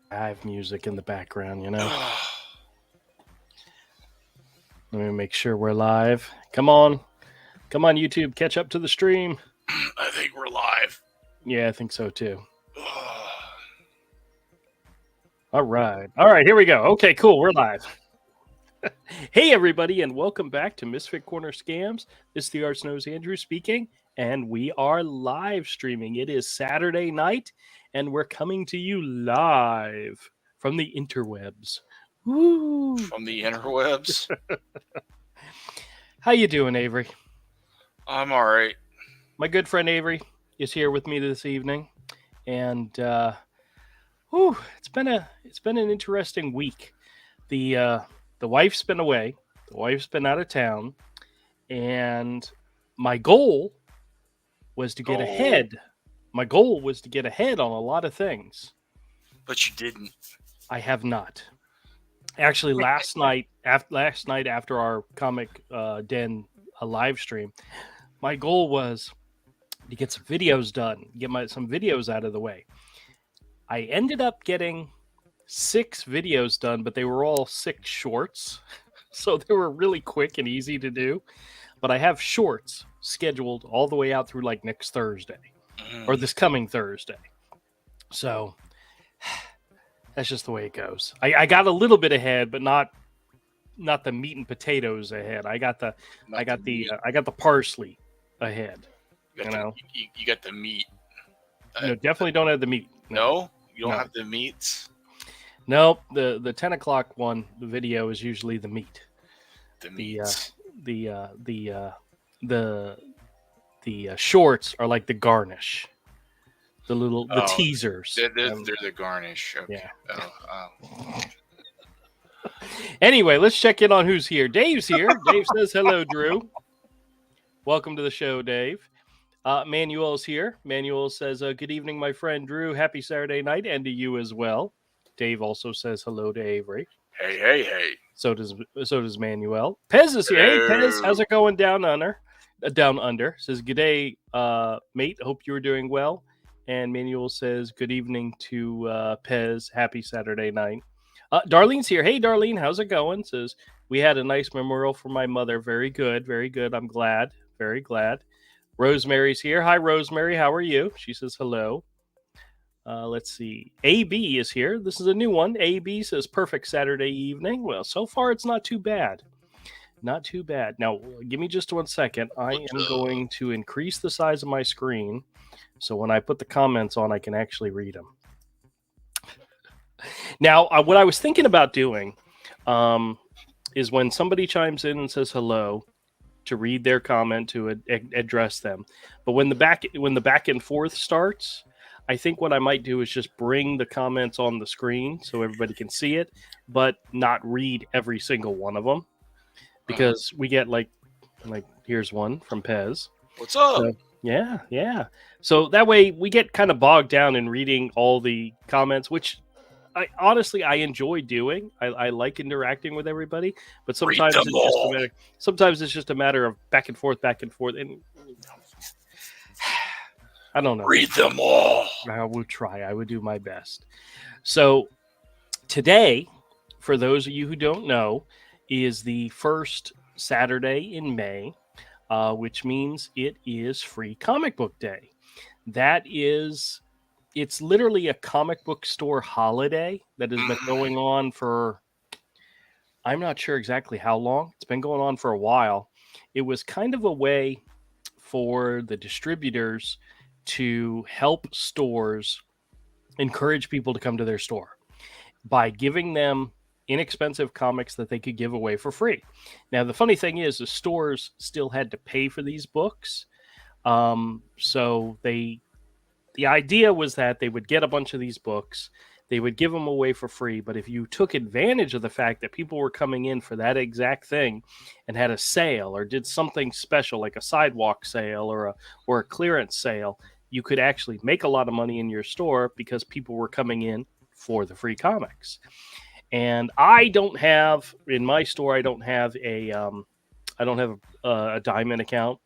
Live music in the background, you know. Let me make sure we're live. Come on, YouTube, catch up to the stream. I think we're live. Yeah, I think so too. All right, here we go. Okay, cool, we're live. Hey, everybody, and welcome back to Misfit Corner Scams. This is the Arts Knows Andrew speaking, and we are live streaming. It is Saturday night, and we're coming to you live from the interwebs. Woo! From the interwebs. How you doing, Avery? I'm all right. My good friend Avery is here with me this evening, and it's been an interesting week. The wife's been away. The wife's been out of town, and my goal was to get ahead. My goal was to get ahead on a lot of things, but you didn't. I have not. Actually, last night after our Comic Den live stream, my goal was to get some videos done, get some videos out of the way. I ended up getting 6 videos done, but they were all 6 shorts. So they were really quick and easy to do. But I have shorts scheduled all the way out through like next Thursday or this coming Thursday. So that's just the way it goes. I got a little bit ahead, but not the meat and potatoes ahead. I got the parsley ahead. You got the meat. No, definitely don't have the meat. No, you don't have the meats. Nope. The 10 o'clock one, the video is usually the meat. The meats. The shorts are like the garnish. The teasers. They're the garnish. Okay. Yeah. Anyway, let's check in on who's here. Dave's here. Dave says hello, Drew. Welcome to the show, Dave. Manuel's here. Manuel says, good evening, my friend Drew. Happy Saturday night, and to you as well. Dave also says hello to Avery. Hey. So does Manuel. Pez is here. Hey, Pez, how's it going down under? Says, good day, mate. Hope you were doing well. And Manuel says, good evening to Pez. Happy Saturday night. Darlene's here. Hey, Darlene, how's it going? Says, we had a nice memorial for my mother. Very good. Very good. I'm glad. Very glad. Rosemary's here. Hi, Rosemary. How are you? She says hello. Let's see. AB is here. This is a new one. AB says perfect Saturday evening. Well, so far it's not too bad. Not too bad. Now, give me just 1 second. I am going to increase the size of my screen so when I put the comments on, I can actually read them. Now, what I was thinking about doing is when somebody chimes in and says hello, to read their comment, to address them. But when the back and forth starts, I think what I might do is just bring the comments on the screen so everybody can see it, but not read every single one of them, because we get like here's one from Pez. What's up? So, yeah. So that way we get kind of bogged down in reading all the comments, which I enjoy doing. I like interacting with everybody, but sometimes it's just a matter of back and forth, and I don't know. Read them all. I will try. I would do my best. So today, for those of you who don't know, is the first Saturday in May, which means it is Free Comic Book Day. It's literally a comic book store holiday that has been going on for, I'm not sure exactly how long. It's been going on for a while. It was kind of a way for the distributors to help stores encourage people to come to their store by giving them inexpensive comics that they could give away for free. Now, the funny thing is the stores still had to pay for these books. So the idea was that they would get a bunch of these books, they would give them away for free, but if you took advantage of the fact that people were coming in for that exact thing and had a sale or did something special like a sidewalk sale or a clearance sale, you could actually make a lot of money in your store because people were coming in for the free comics. And I don't have in my store. I don't have a diamond account.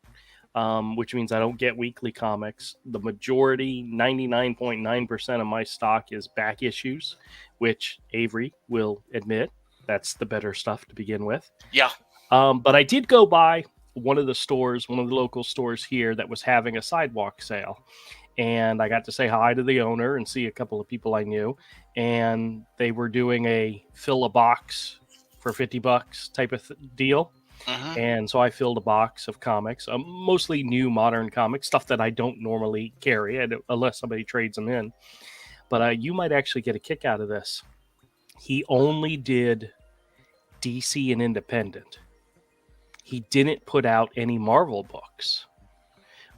which means I don't get weekly comics. The majority, 99.9% of my stock is back issues, which Avery will admit that's the better stuff to begin with. Yeah. But I did go by one of the local stores here that was having a sidewalk sale. And I got to say hi to the owner and see a couple of people I knew. And they were doing a fill a box for $50 type of deal. Mm-hmm. And so I filled a box of comics, mostly new modern comics, stuff that I don't normally carry unless somebody trades them in. But you might actually get a kick out of this. He only did DC and Independent. He didn't put out any Marvel books,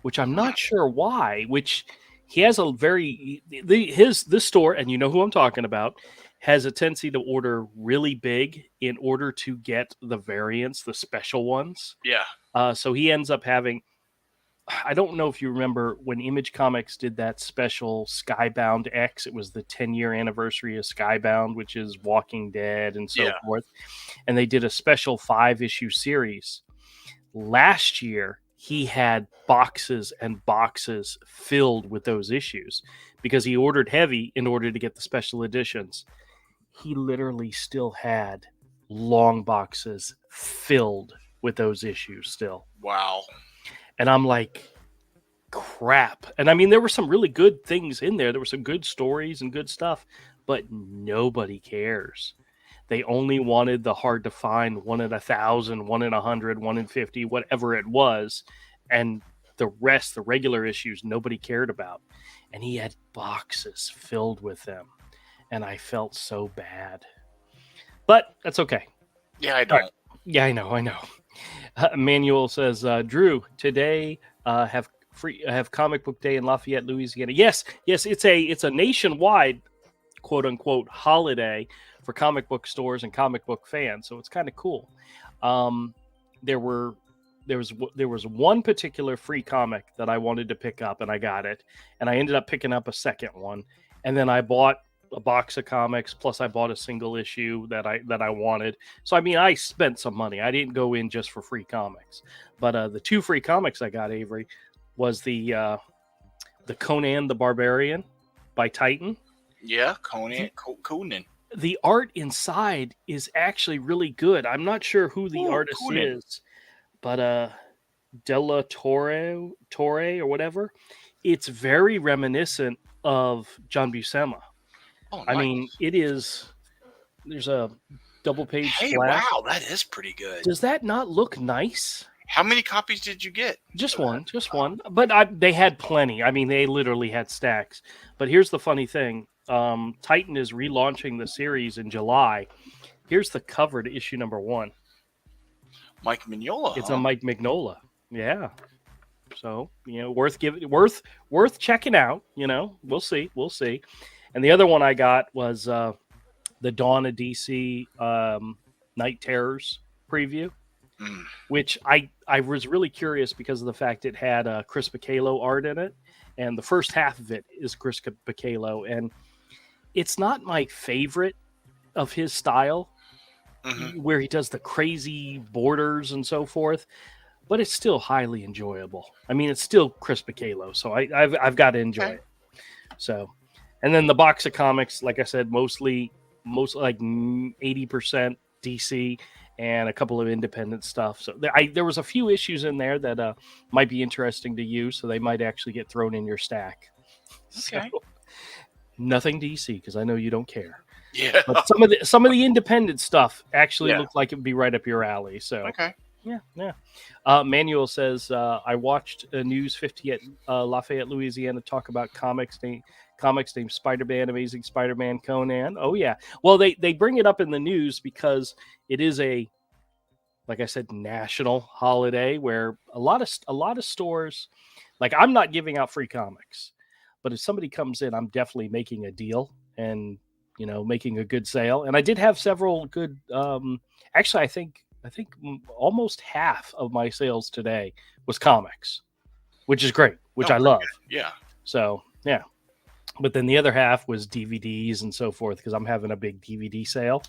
which I'm not sure why. Which he has a this store, and you know who I'm talking about, has a tendency to order really big in order to get the variants, the special ones. Yeah. So he ends up having. I don't know if you remember when Image Comics did that special Skybound X. It was the 10-year anniversary of Skybound, which is Walking Dead and so forth. And they did a special 5-issue series. Last year, he had boxes and boxes filled with those issues because he ordered heavy in order to get the special editions. He literally still had long boxes filled with those issues still. Wow. And I'm like, crap. And I mean, there were some really good things in there. There were some good stories and good stuff, but nobody cares. They only wanted the hard to find 1 in 1,000, 1 in 100, 1 in 50, whatever it was. And the rest, the regular issues, nobody cared about. And he had boxes filled with them. And I felt so bad. But that's okay. Yeah, I don't. Right. Yeah, I know. Manuel says, Drew, today have comic book day in Lafayette, Louisiana. Yes, it's a nationwide quote unquote holiday for comic book stores and comic book fans, so it's kind of cool. There was one particular free comic that I wanted to pick up, and I got it, and I ended up picking up a second one, and then I bought a box of comics, plus I bought a single issue that I wanted. So I mean, I spent some money. I didn't go in just for free comics. But the 2 free comics I got, Avery, was the Conan the Barbarian by Titan. Yeah, Conan. The art inside is actually really good. I'm not sure who the artist is, but Della Torre or whatever. It's very reminiscent of John Buscema. Oh, nice. I mean, it is. There's a double page splash. Wow, that is pretty good. Does that not look nice? How many copies did you get? Just one. But they had plenty. I mean, they literally had stacks. But here's the funny thing. Titan is relaunching the series in July. Here's the cover to issue number 1. Mike Mignola. It's a Mike Mignola. Yeah. So, worth checking out. We'll see. And the other one I got was the Dawn of DC Night Terrors preview, which I was really curious because of the fact it had Chris Bacalo art in it, and the first half of it is Chris Bacalo, and it's not my favorite of his style, where he does the crazy borders and so forth, but it's still highly enjoyable. I mean, it's still Chris Bacalo, so I've got to enjoy it. So. And then the box of comics, like I said, mostly like 80% DC and a couple of independent stuff. So there was a few issues in there that might be interesting to you, so they might actually get thrown in your stack. Okay. So, nothing DC because I know you don't care. Yeah. But some of the independent stuff actually looked like it would be right up your alley. So okay. Yeah. Manuel says I watched News 50 at Lafayette, Louisiana, talk about comics named Spider-Man, Amazing Spider-Man, Conan. Oh yeah. Well, they bring it up in the news because it is like I said, national holiday where a lot of stores, like I'm not giving out free comics, but if somebody comes in, I'm definitely making a deal and making a good sale. And I did have several good. Actually, I think almost half of my sales today was comics, which is great, which I love. Yeah. So yeah. But then the other half was DVDs and so forth because I'm having a big DVD sale.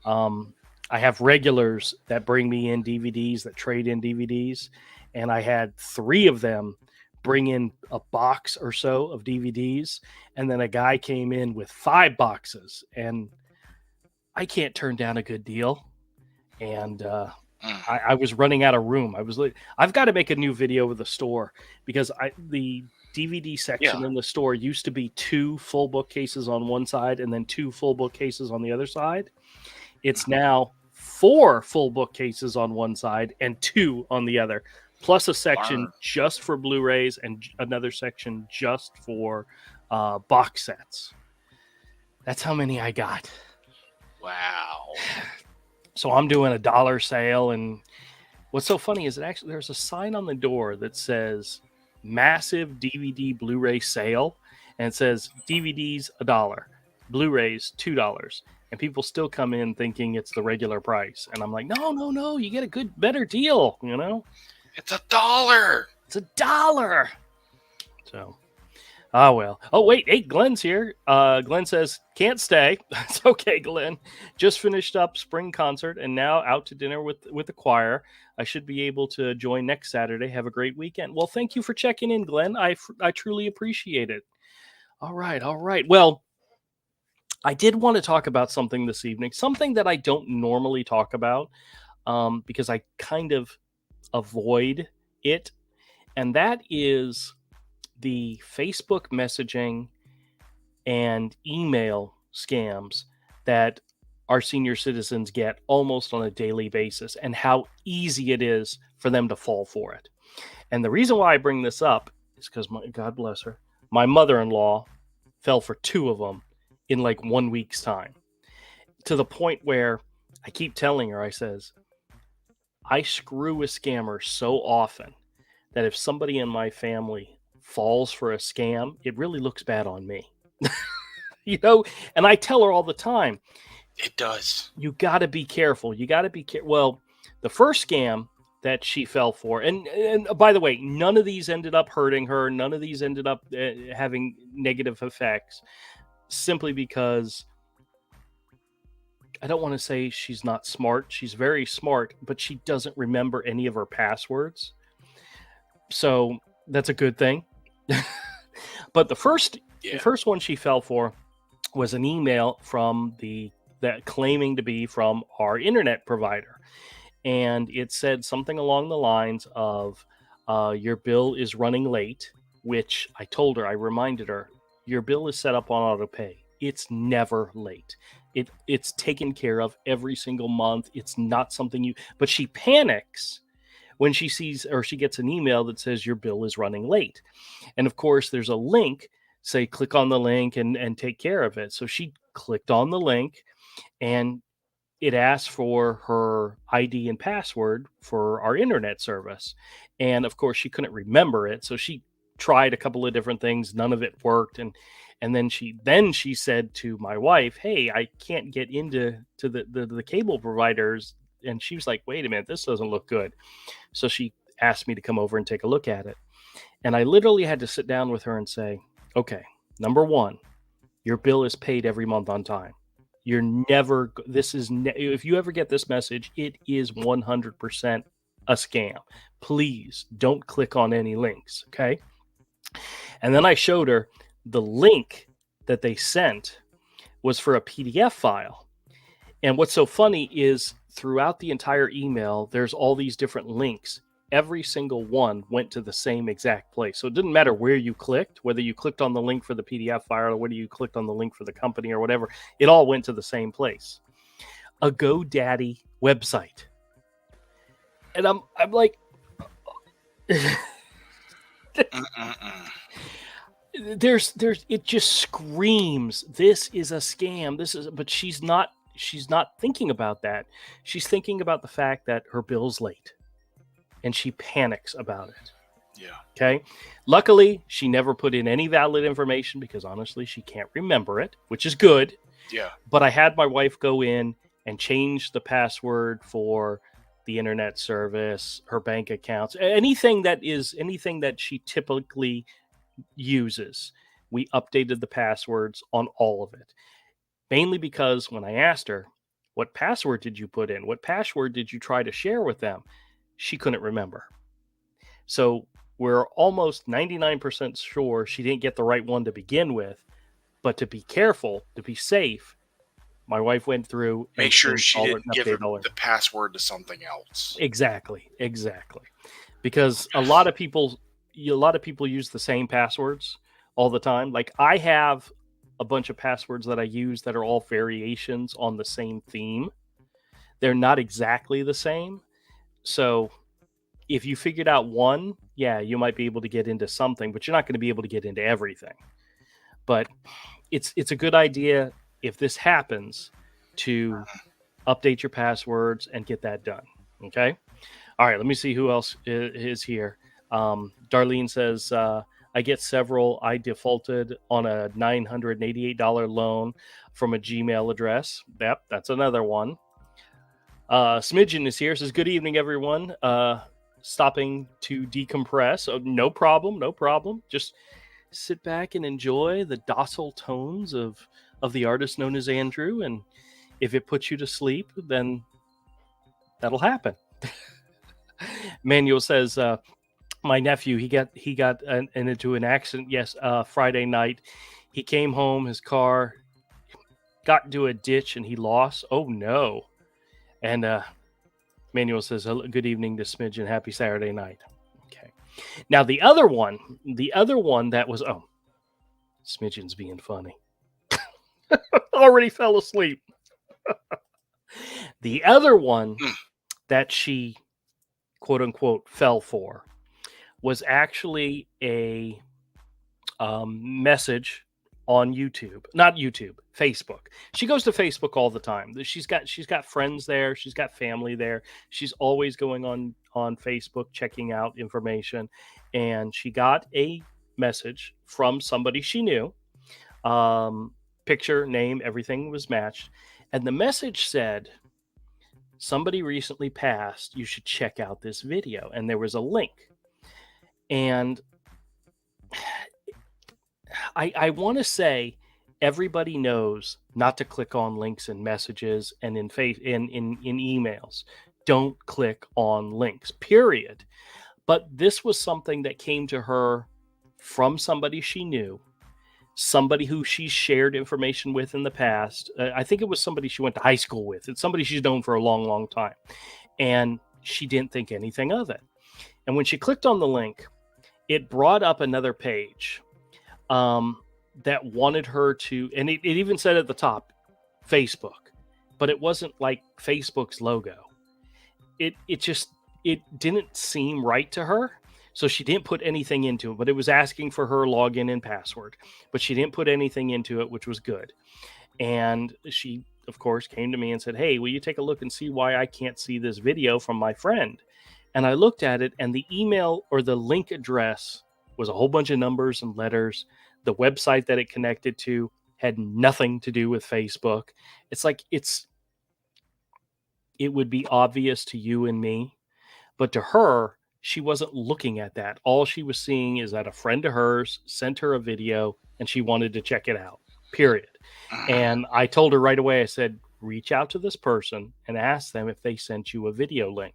I have regulars that bring me in DVDs, that trade in DVDs. and I had 3 of them bring in a box or so of DVDs, and then a guy came in with 5 boxes, and I can't turn down a good deal. And I was running out of room. I was like, I've got to make a new video with the store because the DVD section in the store used to be 2 full bookcases on one side and then 2 full bookcases on the other side. It's now 4 full bookcases on one side and 2 on the other, plus a section just for Blu-rays and another section just for box sets. That's how many I got. Wow. So I'm doing a $1 sale, and what's so funny is there's a sign on the door that says massive DVD Blu-ray sale, and it says DVDs $1, Blu-rays $2, and people still come in thinking it's the regular price, and I'm like, no, you get a better deal, you know? It's $1. It's $1. So, well. Oh, wait. Hey, Glenn's here. Glenn says, can't stay. It's okay, Glenn. Just finished up spring concert and now out to dinner with the choir. I should be able to join next Saturday. Have a great weekend. Well, thank you for checking in, Glenn. I truly appreciate it. All right. Well, I did want to talk about something this evening, something that I don't normally talk about because I kind of avoid it. And that is the Facebook messaging and email scams that our senior citizens get almost on a daily basis and how easy it is for them to fall for it. And the reason why I bring this up is because, God bless her, my mother-in-law fell for 2 of them in like 1 week's time, to the point where I keep telling her, I says, I screw a scammer so often that if somebody in my family falls for a scam, it really looks bad on me. You know, and I tell her all the time, it does. You got to be careful. You got to be careful. Well, the first scam that she fell for, and by the way, none of these ended up hurting her. None of these ended up having negative effects, simply because I don't want to say she's not smart. She's very smart, but she doesn't remember any of her passwords. So that's a good thing. But the first one she fell for was an email from that claiming to be from our internet provider. And it said something along the lines of, your bill is running late, which I told her, I reminded her, your bill is set up on auto pay. It's never late. It's taken care of every single month. It's not something but she panics when she sees, or she gets an email that says your bill is running late. And of course, there's a link, say, click on the link and take care of it. So she clicked on the link, and it asked for her ID and password for our internet service. And of course, she couldn't remember it. So she tried a couple of different things. None of it worked. And then she said to my wife, hey, I can't get into the cable providers. And she was like, wait a minute, this doesn't look good. So she asked me to come over and take a look at it. And I literally had to sit down with her and say, okay, number one, your bill is paid every month on time. You're never, if you ever get this message, it is 100% a scam. Please don't click on any links. Okay. And then I showed her the link that they sent was for a PDF file. And what's so funny is throughout the entire email, there's all these different links. Every single one went to the same exact place. So it didn't matter where you clicked, whether you clicked on the link for the PDF file or whether you clicked on the link for the company or whatever, it all went to the same place. A GoDaddy website. And I'm like, it just screams, this is a scam. But she's not thinking about that. She's thinking about the fact that her bill's late. And she panics about it. Yeah. Okay. Luckily, she never put in any valid information because honestly, she can't remember it, which is good. Yeah. But I had my wife go in and change the password for the internet service, her bank accounts, anything that she typically uses. We updated the passwords on all of it. Mainly because when I asked her, what password did you put in? What password did you try to share with them? She couldn't remember. So we're almost 99% sure she didn't get the right one to begin with. But to be careful, to be safe, my wife went through and Make sure changed she all her, didn't give updated her all her. the password to something else. Exactly. Because a lot of people use the same passwords all the time. Like I have a bunch of passwords that I use that are all variations on the same theme. They're not exactly the same. So if you figured out one, yeah, you might be able to get into something, but you're not going to be able to get into everything. But it's a good idea if this happens to update your passwords and get that done. Okay. All right. Let me see who else is here. Darlene says, I get several. I defaulted on a $988 loan from a Gmail address. Yep, that's another one. Smidgen is here. Says, good evening, everyone. Stopping to decompress. Oh, no problem. No problem. Just sit back and enjoy the docile tones of the artist known as Andrew. And if it puts you to sleep, then that'll happen. Manuel says, my nephew, he got into an accident. Yes, Friday night. He came home. His car got into a ditch and he lost. Oh no! And Manuel says, good evening to Smidge and happy Saturday night. Okay. Now the other one that was Smidgen's being funny. Already fell asleep. The other one that she quote unquote fell for was actually a message on YouTube, not YouTube, Facebook. She goes to Facebook all the time. She's got friends there. She's got family there. She's always going on Facebook, checking out information. And she got a message from somebody she knew. Picture, name, everything was matched. And the message said, somebody recently passed. You should check out this video. And there was a link. And I want to say everybody knows not to click on links in messages and in emails. Don't click on links, period. But this was something that came to her from somebody she knew, somebody who she shared information with in the past. I think it was somebody she went to high school with. It's somebody she's known for a long, long time. And she didn't think anything of it. And when she clicked on the link, it brought up another page that wanted her to, and it even said at the top, Facebook, but it wasn't like Facebook's logo. It didn't seem right to her. So she didn't put anything into it, but it was asking for her login and password, but she didn't put anything into it, which was good. And she, of course, came to me and said, hey, will you take a look and see why I can't see this video from my friend? And I looked at it, and the email or the link address was a whole bunch of numbers and letters. The website that it connected to had nothing to do with Facebook. It's like it would be obvious to you and me, but to her, she wasn't looking at that. All she was seeing is that a friend of hers sent her a video and she wanted to check it out, period. And I told her right away, I said, reach out to this person and ask them if they sent you a video link.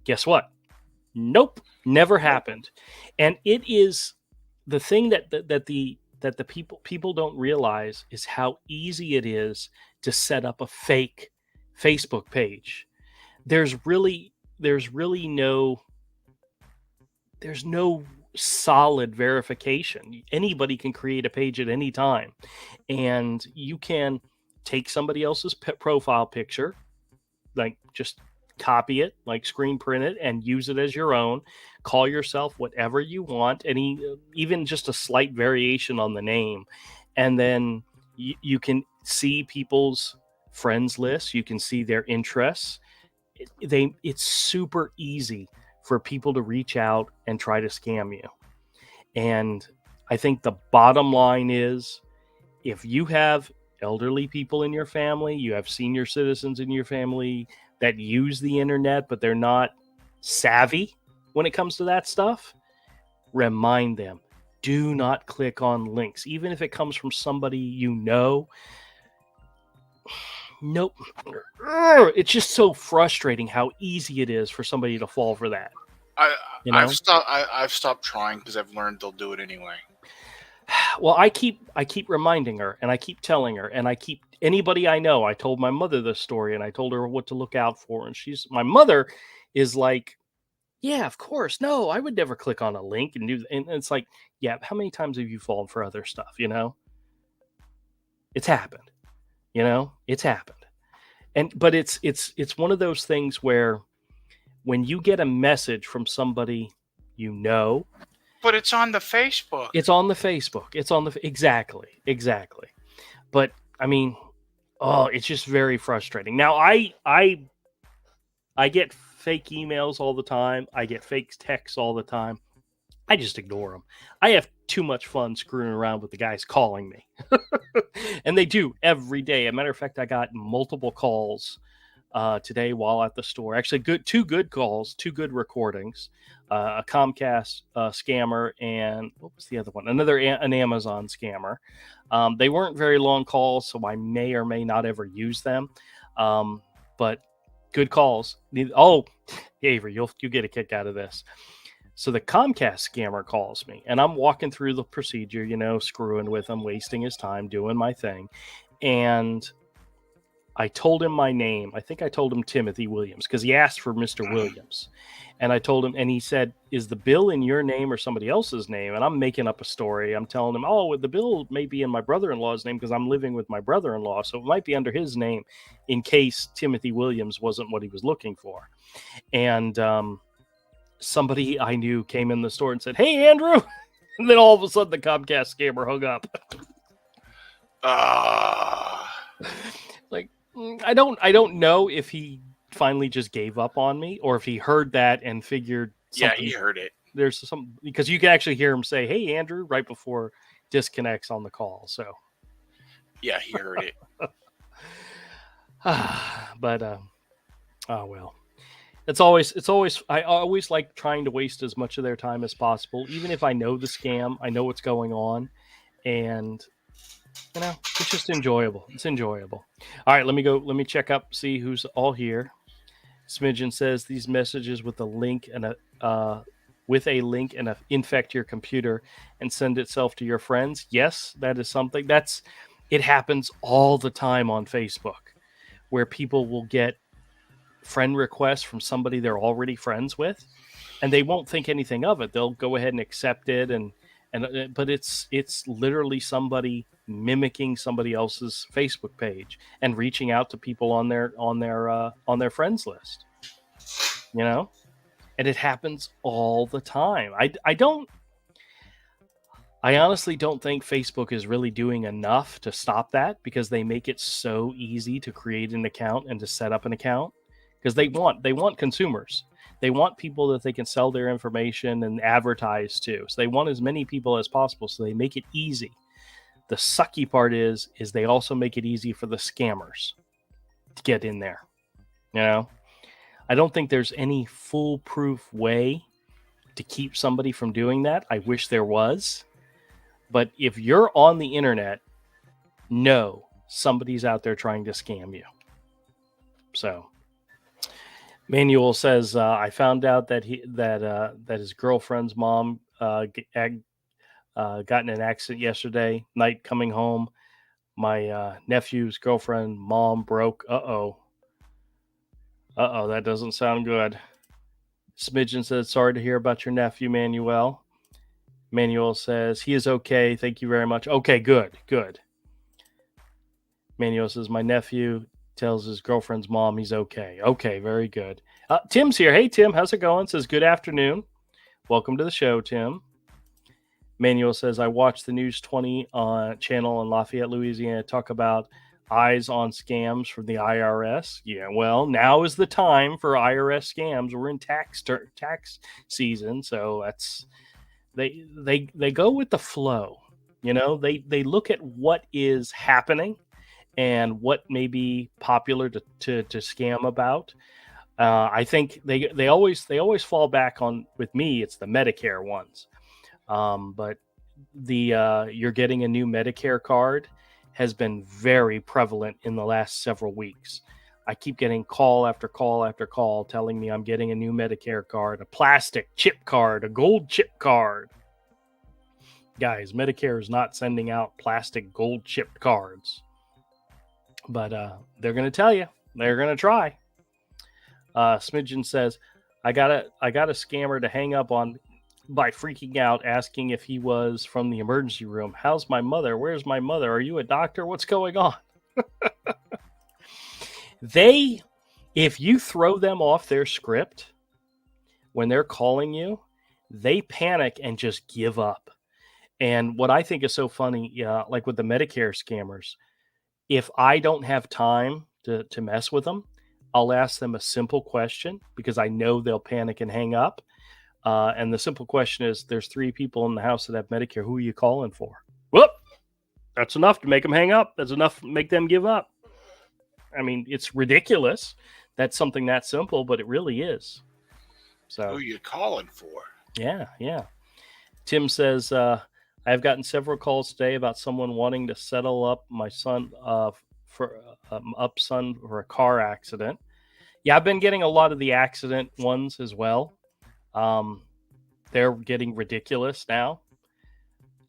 Guess what? Nope, never happened. And it is the thing that the people don't realize is how easy it is to set up a fake Facebook page. There's no solid verification. Anybody can create a page at any time, and you can take somebody else's profile picture, like just copy it, like screen print it, and use it as your own. Call yourself whatever you want, even just a slight variation on the name, and then you can see people's friends list. You can see their interests. It's super easy for people to reach out and try to scam you. And I think the bottom line is, if you have elderly people in your family, you have senior citizens in your family that use the internet, but they're not savvy when it comes to that stuff, remind them, do not click on links, even if it comes from somebody you know. Nope. It's just so frustrating how easy it is for somebody to fall for that. I've stopped. I've stopped trying because I've learned they'll do it anyway. Well, I keep reminding her, and I keep telling her, and I keep anybody I know. I told my mother this story, and I told her what to look out for, and my mother is like, yeah, of course. No, I would never click on a link and do. And it's like, yeah, how many times have you fallen for other stuff? It's happened. It's happened. But it's one of those things where when you get a message from somebody you know, But it's on the Facebook. it's on the Facebook. It's on the exactly. But I mean, oh, it's just very frustrating. Now I get fake emails all the time. I get fake texts all the time. I just ignore them. I have too much fun screwing around with the guys calling me. And they do every day. As a matter of fact, I got multiple calls today while at the store. Actually, two good calls, two good recordings. A Comcast scammer, and what was the other one? An Amazon scammer. They weren't very long calls, so I may or may not ever use them. But good calls. Oh, Avery, you'll get a kick out of this. So the Comcast scammer calls me, and I'm walking through the procedure, screwing with him, wasting his time, doing my thing. And I told him my name. I think I told him Timothy Williams because he asked for Mr. Williams. And I told him, and he said, is the bill in your name or somebody else's name? And I'm making up a story. I'm telling him, oh, the bill may be in my brother-in-law's name because I'm living with my brother-in-law. So it might be under his name in case Timothy Williams wasn't what he was looking for. And somebody I knew came in the store and said, hey, Andrew. And then all of a sudden the Comcast scammer hung up. Like, I don't know if he finally just gave up on me or if he heard that and figured something. Yeah, he heard it. There's some, because you can actually hear him say, hey, Andrew, right before disconnects on the call. So yeah, he heard it. But oh well. It's always I always like trying to waste as much of their time as possible, even if I know the scam, I know what's going on, and it's just enjoyable. It's enjoyable. All right, let me check up, see who's all here. Smidgen says these messages with a link and infect your computer and send itself to your friends. Yes, that is something it happens all the time on Facebook, where people will get friend requests from somebody they're already friends with, and they won't think anything of it. They'll go ahead and accept it, but it's literally somebody mimicking somebody else's Facebook page and reaching out to people on their friends list. And it happens all the time. I honestly don't think Facebook is really doing enough to stop that, because they make it so easy to create an account and to set up an account, because they want consumers. They want people that they can sell their information and advertise to. So they want as many people as possible. So they make it easy. The sucky part is they also make it easy for the scammers to get in there. I don't think there's any foolproof way to keep somebody from doing that. I wish there was. But if you're on the internet, no, somebody's out there trying to scam you. So Manuel says, I found out that his girlfriend's mom got in an accident yesterday night coming home. My nephew's girlfriend mom broke. Uh-oh, that doesn't sound good. Smidgen says, sorry to hear about your nephew, Manuel. Manuel says, he is okay. Thank you very much. Okay, good. Manuel says, my nephew tells his girlfriend's mom he's okay. Okay, very good. Tim's here. Hey, Tim, how's it going? Says, good afternoon. Welcome to the show, Tim. Manuel says, I watched the News 20 channel in Lafayette, Louisiana, talk about eyes on scams from the IRS. Yeah, well, now is the time for IRS scams. We're in tax season, so that's they go with the flow. They look at what is happening and what may be popular to scam about. I think they always fall back on, with me, it's the Medicare ones. But the you're getting a new Medicare card has been very prevalent in the last several weeks. I keep getting call after call after call telling me I'm getting a new Medicare card, a plastic chip card, a gold chip card. Guys, Medicare is not sending out plastic gold chip cards. But they're going to tell you. They're going to try. Smidgen says, I got a scammer to hang up on by freaking out, asking if he was from the emergency room. How's my mother? Where's my mother? Are you a doctor? What's going on? If you throw them off their script when they're calling you, they panic and just give up. And what I think is so funny, like with the Medicare scammers, if I don't have time to mess with them, I'll ask them a simple question because I know they'll panic and hang up. And the simple question is, there's 3 people in the house that have Medicare. Who are you calling for? Whoop! That's enough to make them hang up. That's enough to make them give up. I mean, it's ridiculous. That's something that simple, but it really is. So, who are you calling for? Yeah. Tim says, I've gotten several calls today about someone wanting to settle up my son for a car accident. Yeah, I've been getting a lot of the accident ones as well. They're getting ridiculous now.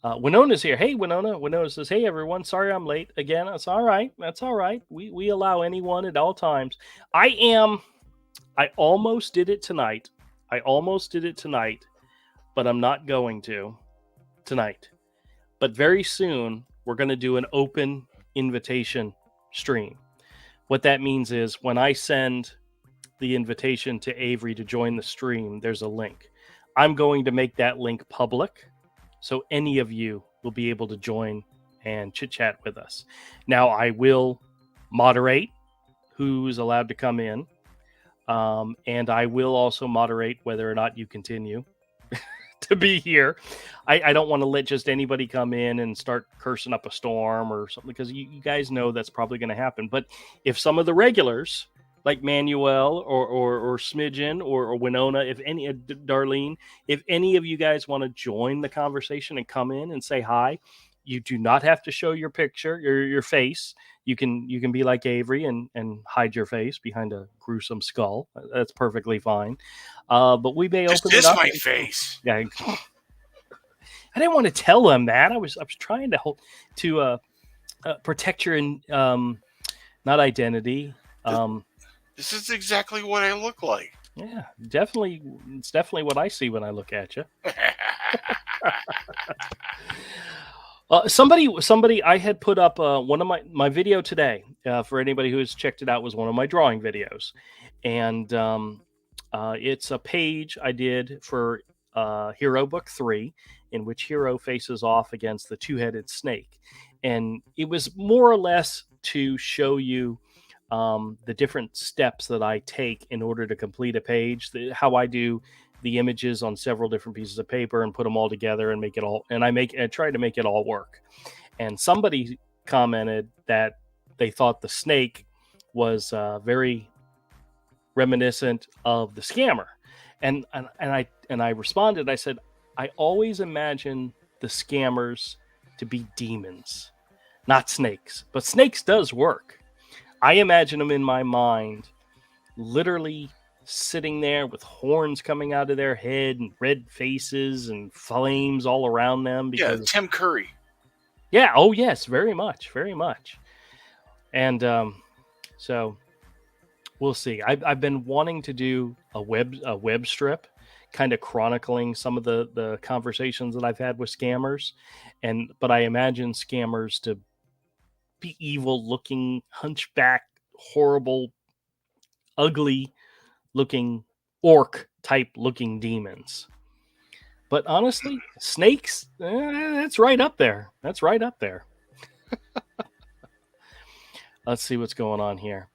Winona's here. Hey, Winona. Winona says, hey, everyone. Sorry I'm late again. That's all right. That's all right. We allow anyone at all times. I almost did it tonight. But I'm not going to tonight. But very soon, we're going to do an open invitation stream. What that means is when I send the invitation to Avery to join the stream, there's a link. I'm going to make that link public, so any of you will be able to join and chit-chat with us. Now, I will moderate who's allowed to come in, and I will also moderate whether or not you continue to be here. I don't want to let just anybody come in and start cursing up a storm or something, because you guys know that's probably going to happen. But if some of the regulars, like Manuel or Smidgen or Winona, if any, Darlene, if any of you guys want to join the conversation and come in and say hi, you do not have to show your picture, your face. You can be like Avery and hide your face behind a gruesome skull. That's perfectly fine. But we may Just open it up. my face. Yeah. I didn't want to tell them that. I was trying to protect your not identity. This is exactly what I look like. Yeah, definitely. It's definitely what I see when I look at you. Somebody, I had put up one of my video today. For anybody who has checked it out, was one of my drawing videos, and it's a page I did for Hero Book 3, in which Hero faces off against the two-headed snake, and it was more or less to show you the different steps that I take in order to complete a page, how I do the images on several different pieces of paper and put them all together and make it all, and I try to make it all work. And somebody commented that they thought the snake was very reminiscent of the scammer, and I responded. I said, I always imagine the scammers to be demons, not snakes, but snakes does work. I imagine them in my mind literally sitting there with horns coming out of their head and red faces and flames all around them. Because, yeah, Tim Curry. Yeah. Oh, yes. Very much. Very much. And so we'll see. I've been wanting to do a web strip kind of chronicling some of the conversations that I've had with scammers. But I imagine scammers to be evil looking, hunchback, horrible, ugly looking, orc type looking demons. But honestly, snakes, that's right up there. That's right up there. Let's see what's going on here.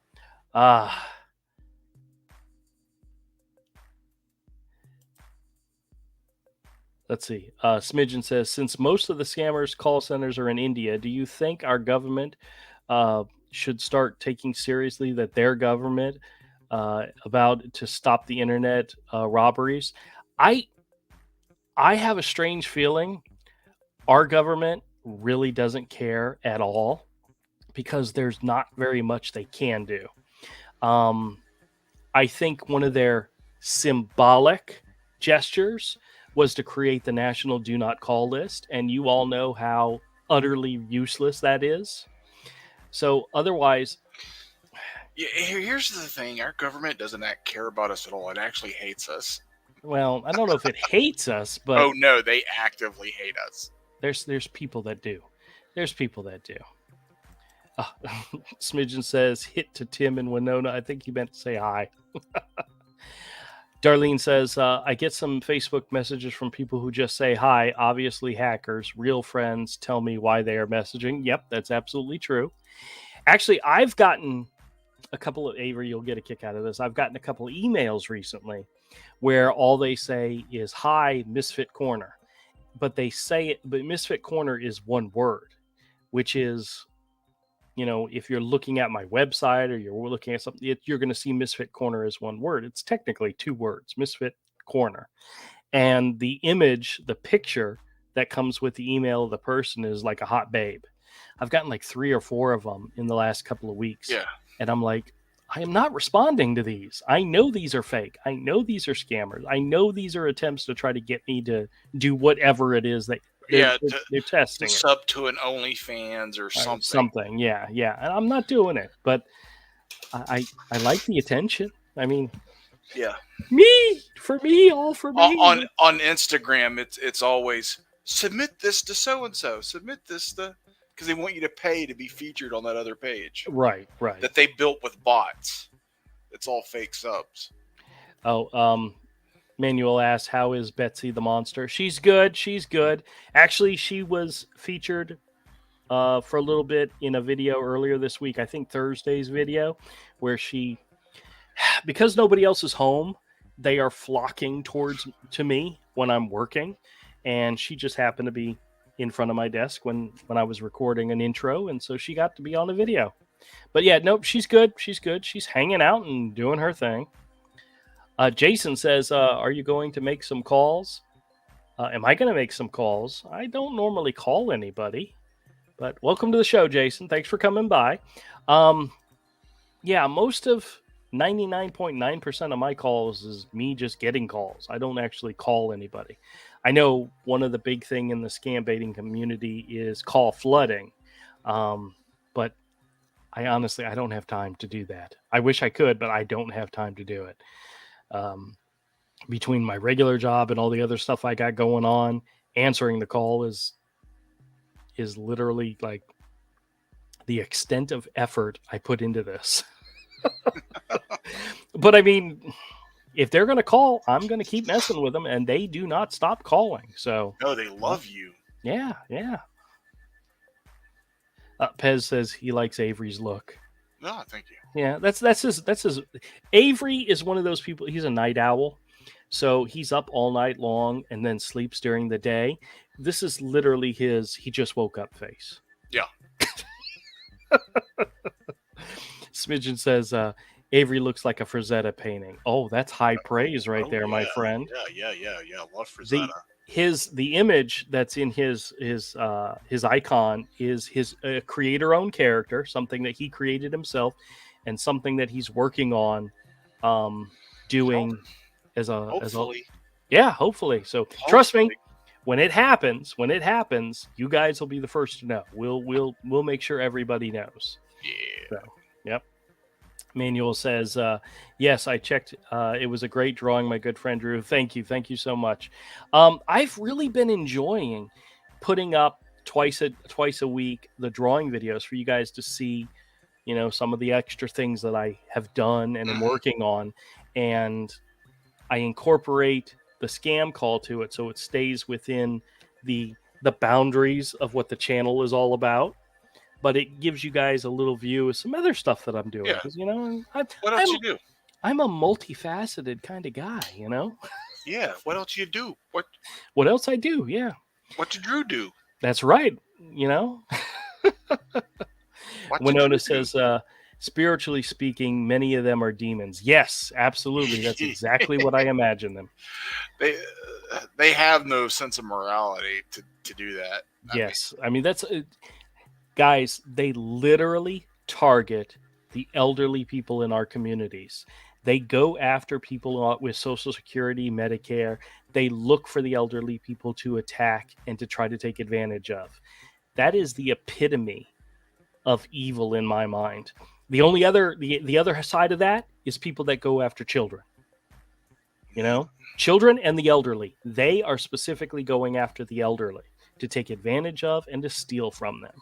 Let's see. Smidgen says, since most of the scammers' call centers are in India, do you think our government should start taking seriously that their government about to stop the internet robberies? I have a strange feeling our government really doesn't care at all, because there's not very much they can do. I think one of their symbolic gestures was to create the national do not call list, and you all know how utterly useless that is. So otherwise, Yeah, here's the thing: our government doesn't care about us at all. It actually hates us. well, I don't know if it hates us, but Oh no, they actively hate us. there's people that do. There's people that do. Smidgen says hit to Tim and Winona. I think he meant to say hi. Darlene says, I get some Facebook messages from people who just say hi, obviously hackers, real friends tell me why they are messaging. Yep, that's absolutely true. Actually, I've gotten a couple of, Avery, you'll get a kick out of this. I've gotten a couple of emails recently where all they say is, hi, Misfit Corner. But they say it, but Misfit Corner is one word, which is, if you're looking at my website or you're looking at something, you're going to see Misfit Corner as one word. It's technically two words, Misfit Corner. And the image, the picture that comes with the email of the person is like a hot babe. I've gotten like 3 or 4 of them in the last couple of weeks. Yeah. And I'm like, I am not responding to these. I know these are fake. I know these are scammers. I know these are attempts to try to get me to do whatever it is that they're testing. Sub to an OnlyFans or something. Something, yeah. And I'm not doing it, but I like the attention. I mean, yeah, for me, all for me. On Instagram, it's always submit this to so and so. Submit this to, because they want you to pay to be featured on that other page. Right. That they built with bots. It's all fake subs. Oh, Manuel asks, how is Betsy the monster? She's good. Actually, she was featured for a little bit in a video earlier this week. I think Thursday's video, where because nobody else is home, they are flocking to me when I'm working, and she just happened to be in front of my desk when I was recording an intro, and so she got to be on the video. But yeah, nope, she's good. She's hanging out and doing her thing. Jason says, are you going to make some calls? Am I going to make some calls? I don't normally call anybody, but welcome to the show, Jason. Thanks for coming by. Yeah, most of 99.9% of my calls is me just getting calls. I don't actually call anybody. I know one of the big thing in the scam baiting community is call flooding. But I don't have time to do that. I wish I could, but I don't have time to do it. Between my regular job and all the other stuff I got going on, answering the call is literally like the extent of effort I put into this. But I mean, if they're going to call, I'm going to keep messing with them, and they do not stop calling. So no, they love you. Yeah. Pez says he likes Avery's look. No, thank you. Yeah, that's his. Avery is one of those people. He's a night owl, so he's up all night long and then sleeps during the day. This is literally his he just woke up face. Yeah. Smidgen says Avery looks like a Frazetta painting. Oh, that's high praise right there, my friend. Yeah. Love Frazetta. The image that's in his icon is his creator-owned character, something that he created himself, and something that he's working on doing hopefully. So trust me, when it happens, you guys will be the first to know. We'll make sure everybody knows. Yeah. So, yep. Manuel says, yes, I checked. It was a great drawing, my good friend Drew. Thank you so much. I've really been enjoying putting up twice a week the drawing videos for you guys to see, some of the extra things that I have done and am working on. And I incorporate the scam call to it, so it stays within the boundaries of what the channel is all about. But it gives you guys a little view of some other stuff that I'm doing. Because, what else you do? I'm a multifaceted kind of guy, Yeah. What else you do? What else I do? Yeah. What did Drew do? That's right. Winona says, spiritually speaking, many of them are demons. Yes, absolutely. That's exactly what I imagine them. They have no sense of morality to do that. I mean, that's... guys, they literally target the elderly people in our communities. They go after people with Social Security, Medicare. They look for the elderly people to attack and to try to take advantage of. That is the epitome of evil in my mind. The only other the other side of that is people that go after children. You know, children and the elderly. They are specifically going after the elderly to take advantage of and to steal from them.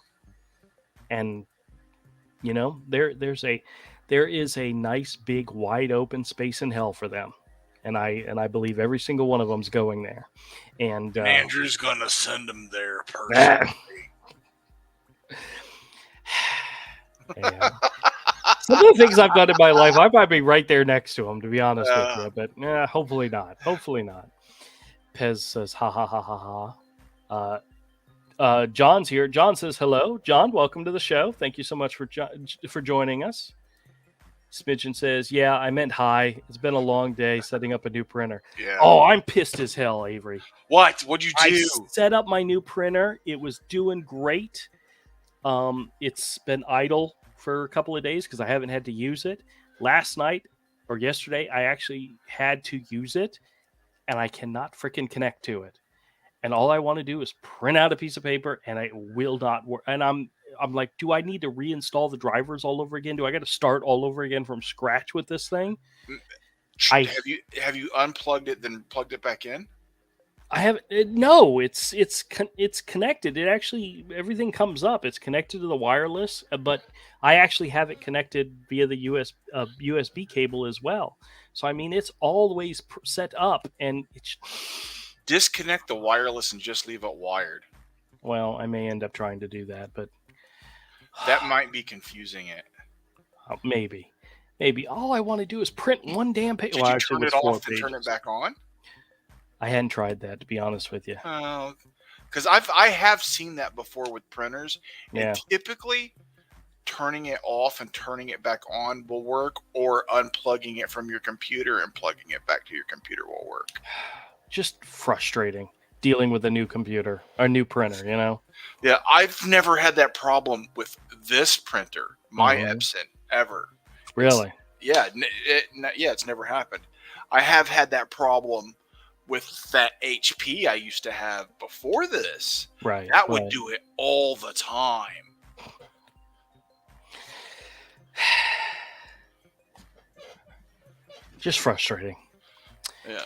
And you know, there is a nice big wide open space in hell for them. And I believe every single one of them's going there. And Andrew's gonna send them there personally. Yeah. Some of the things I've done in my life, I might be right there next to him, to be honest with you. But hopefully not. Hopefully not. Pez says, ha ha ha ha ha. John's here. John says, hello. John, welcome to the show. Thank you so much for joining us. Smidgen says, yeah, I meant hi. It's been a long day setting up a new printer. Yeah. Oh, I'm pissed as hell, Avery. What? What'd you do? I set up my new printer. It was doing great. It's been idle for a couple of days because I haven't had to use it. Last night or yesterday, I actually had to use it, and I cannot freaking connect to it. And all I want to do is print out a piece of paper, and it will not work. And I'm like, do I need to reinstall the drivers all over again? Do I got to start all over again from scratch with this thing? Have you unplugged it, then plugged it back in? I have no. It's connected. It actually everything comes up. It's connected to the wireless, but I actually have it connected via the USB cable as well. So I mean, it's always set up, and it's disconnect the wireless and just leave it wired. Well, I may end up trying to do that, but that might be confusing it. Maybe. All I want to do is print one damn page. Did you turn it off and turn it back on? I hadn't tried that, to be honest with you. Because I have seen that before with printers. Yeah. And typically, turning it off and turning it back on will work, or unplugging it from your computer and plugging it back to your computer will work. Just frustrating dealing with a new computer, or a new printer, you know? Yeah, I've never had that problem with this printer, my Epson, ever. Really? It's never happened. I have had that problem with that HP I used to have before this. Right. That would do it all the time. Just frustrating. Yeah.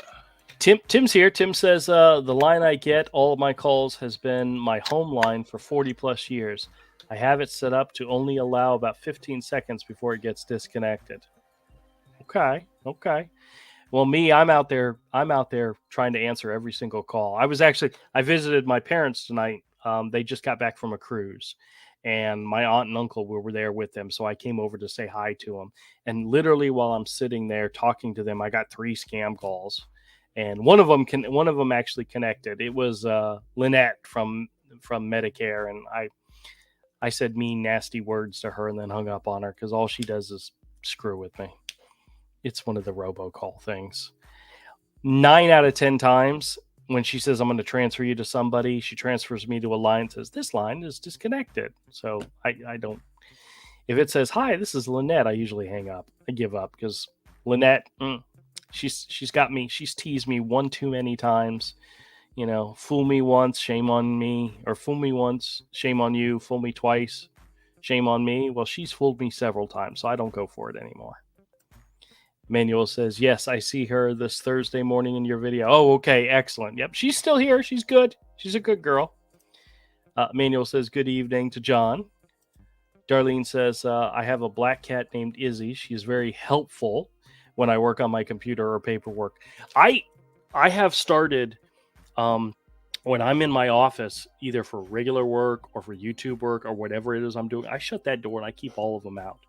Tim's here. Tim says, the line I get all of my calls has been my home line for 40 plus years. I have it set up to only allow about 15 seconds before it gets disconnected. Okay. Well, I'm out there trying to answer every single call. I visited my parents tonight. They just got back from a cruise, and my aunt and uncle were there with them. So I came over to say hi to them. And literally while I'm sitting there talking to them, I got 3 scam calls. And one of them actually connected. It was Lynette from Medicare, and I said mean, nasty words to her and then hung up on her because all she does is screw with me. It's one of the robocall things. 9 out of 10 times when she says I'm going to transfer you to somebody, she transfers me to a line and says this line is disconnected. So I don't. If it says hi, this is Lynette, I usually hang up. I give up because Lynette. She's got me. She's teased me one too many times. You know, fool me once, shame on me, or fool me once, shame on you. Fool me twice, shame on me. Well, she's fooled me several times, so I don't go for it anymore. Manuel says, yes, I see her this Thursday morning in your video. Oh, okay, excellent. Yep, she's still here. She's good. She's a good girl. Manuel says, good evening to John. Darlene says, I have a black cat named Izzy. She's very helpful when I work on my computer or paperwork. I have started when I'm in my office, either for regular work or for YouTube work or whatever it is I'm doing, I shut that door and I keep all of them out.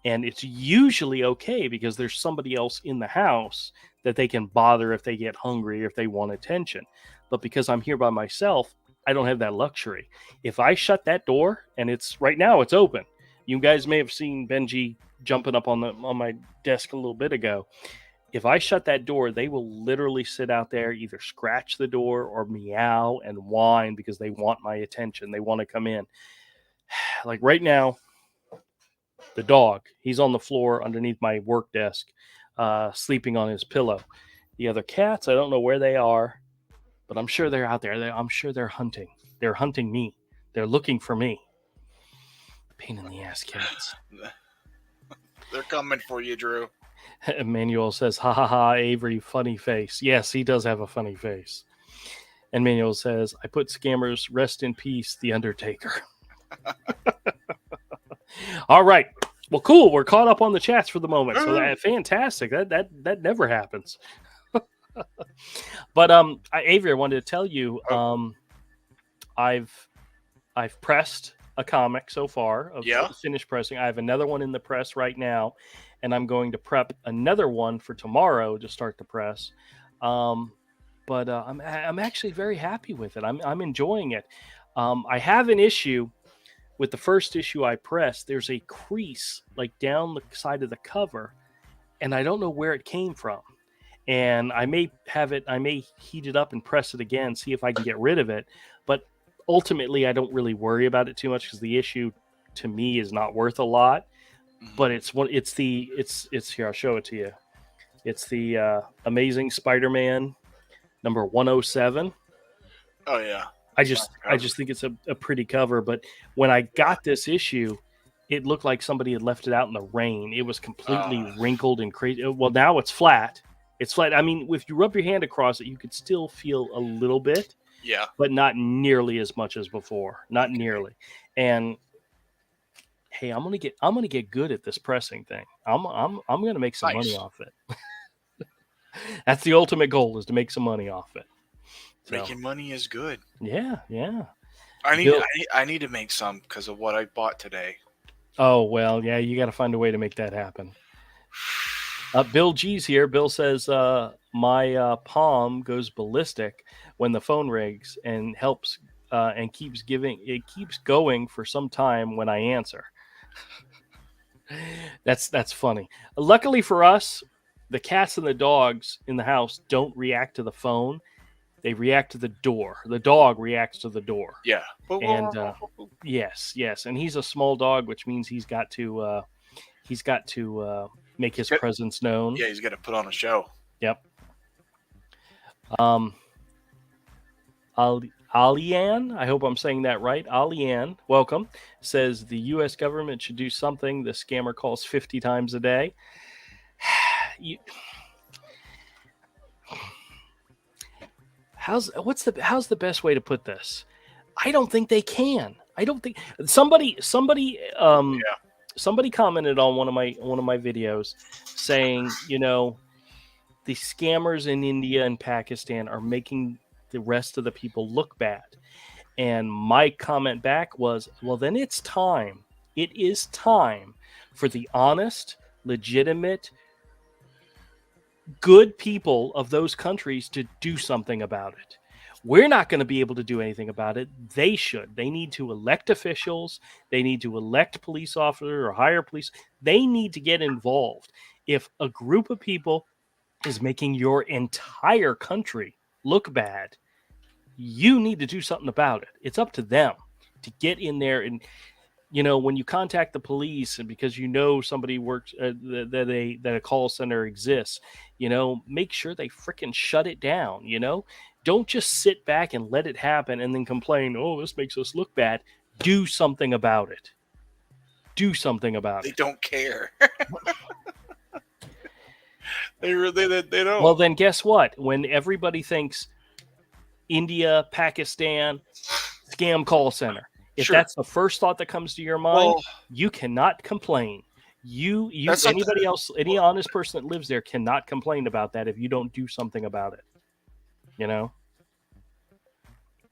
And it's usually okay because there's somebody else in the house that they can bother if they get hungry, if they want attention. But because I'm here by myself, I don't have that luxury. If I shut that door, and it's right now it's open. You guys may have seen Benji jumping up on my desk a little bit ago. If I shut that door, they will literally sit out there, either scratch the door or meow and whine because they want my attention. They want to come in. Like right now, the dog. He's on the floor underneath my work desk, sleeping on his pillow. The other cats, I don't know where they are, but I'm sure they're out there. I'm sure they're hunting. They're hunting me. They're looking for me. Pain in the ass cats. They're coming for you, Drew. Emmanuel says, ha ha ha, Avery, funny face. Yes, he does have a funny face. And Manuel says, I put scammers, rest in peace, The Undertaker. All right. Well, cool. We're caught up on the chats for the moment. So that fantastic. That never happens. But Avery, I wanted to tell you, I've pressed a comic so far. Finished pressing. I have another one in the press right now, and I'm going to prep another one for tomorrow to start the press. But I'm actually very happy with it. I'm enjoying it. I have an issue with the first issue I pressed. There's a crease like down the side of the cover, and I don't know where it came from. And I may heat it up and press it again, see if I can get rid of it. But ultimately, I don't really worry about it too much because the issue to me is not worth a lot. But it's here. I'll show it to you. It's the Amazing Spider-Man number 107. Oh yeah. I just think it's a pretty cover. But when I got this issue, it looked like somebody had left it out in the rain. It was completely wrinkled and crazy. Well, now it's flat. It's flat. I mean, if you rub your hand across it, you could still feel a little bit. Yeah. But not nearly as much as before. Not nearly. And hey, I'm gonna get good at this pressing thing. I'm gonna make some money off it. That's the ultimate goal, is to make some money off it. So, making money is good. Yeah. I need to make some because of what I bought today. Oh well, yeah. You got to find a way to make that happen. Bill G's here. Bill says my palm goes ballistic when the phone rings and helps and keeps going for some time when I answer. That's funny. Luckily for us, the cats and the dogs in the house don't react to the phone. They react to the door. The dog reacts to the door. Yeah. And yes. And he's a small dog, which means he's got to make his presence known. Yeah, he's got to put on a show. Yep. Alian, I hope I'm saying that right. Alian, welcome, says the U.S. government should do something the scammer calls 50 times a day. How's the best way to put this? I don't think they can. I don't think somebody commented on one of my videos saying, the scammers in India and Pakistan are making the rest of the people look bad. And my comment back was, well, then it's time. It is time for the honest, legitimate, good people of those countries to do something about it. We're not going to be able to do anything about it. They should. They need to elect officials. They need to elect police officers or hire police. They need to get involved. If a group of people is making your entire country look bad, you need to do something about it. It's up to them to get in there. And, when you contact the police and because somebody works, that a call center exists, make sure they freaking shut it down. Don't just sit back and let it happen and then complain, oh, this makes us look bad. Do something about it. They don't care. They don't. Well, then guess what? When everybody thinks India, Pakistan, scam call center, if that's the first thought that comes to your mind, you cannot complain. Anybody else, any honest person that lives there cannot complain about that if you don't do something about it.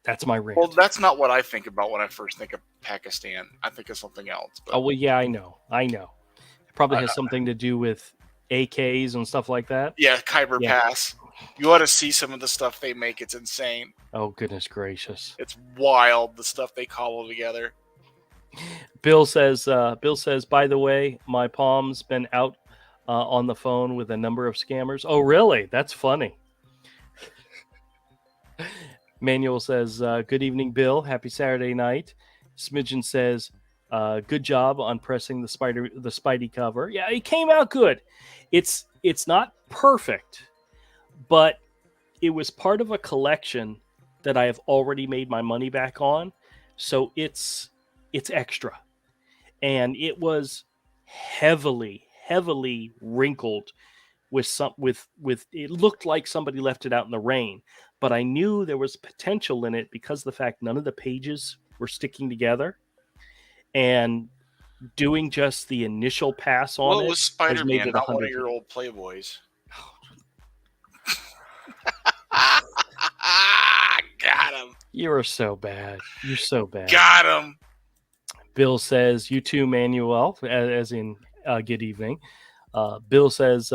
That's my rant. Well, that's not what I think about when I first think of Pakistan. I think of something else. But... Oh, well, yeah, I know. It probably has something to do with AKs and stuff like that. Yeah, Khyber Pass. You ought to see some of the stuff they make. It's insane. Oh, goodness gracious. It's wild, the stuff they cobble together. Bill says, by the way, my palm's been out on the phone with a number of scammers. Oh, really? That's funny. Manuel says, good evening, Bill. Happy Saturday night. Smidgen says, Good job on pressing the Spidey cover. Yeah, it came out good. It's not perfect, but it was part of a collection that I have already made my money back on, so it's extra, and it was heavily wrinkled with it looked like somebody left it out in the rain, but I knew there was potential in it because of the fact none of the pages were sticking together, and doing just the initial pass on Well, it it was has made Spider-Man, it a not one of hundred. your old Playboys. Got him. You're so bad. You're so bad. Got him. Bill says, "You too, Manuel," as in good evening. Bill says,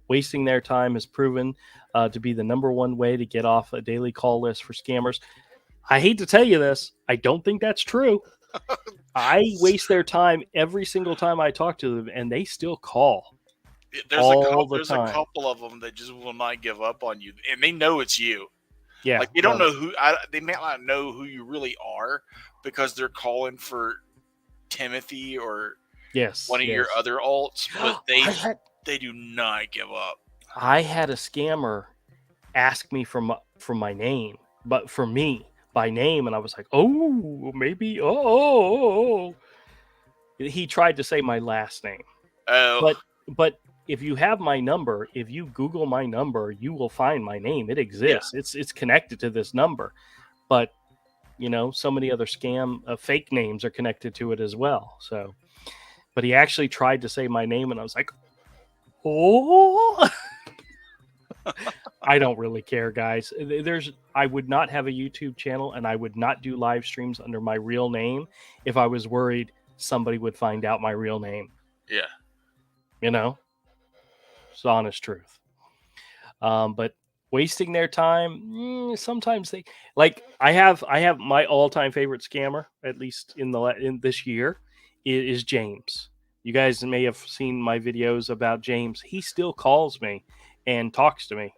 "Wasting their time has proven to be the number one way to get off a daily call list for scammers." I hate to tell you this. I don't think that's true. I waste their time every single time I talk to them, and they still call There's all the there's a time. couple of them that just will not give up on you, and they know it's you. Yeah, Like they don't know who they may not know who you really are because they're calling for Timothy or one of your other alts, but they do not give up. I had a scammer ask me for my name, but for me by name, and I was like, "Oh, maybe." Oh. He tried to say my last name, Oh, but if you have my number, if you Google my number, you will find my name. It exists. It's connected to this number, but so many other fake names are connected to it as well. So, but he actually tried to say my name, and I was like, "Oh." I don't really care, guys. I would not have a YouTube channel, and I would not do live streams under my real name if I was worried somebody would find out my real name. yeah. It's honest truth. But wasting their time, sometimes they like. I have my all-time favorite scammer, at least in this year, is James. You guys may have seen my videos about James. He still calls me and talks to me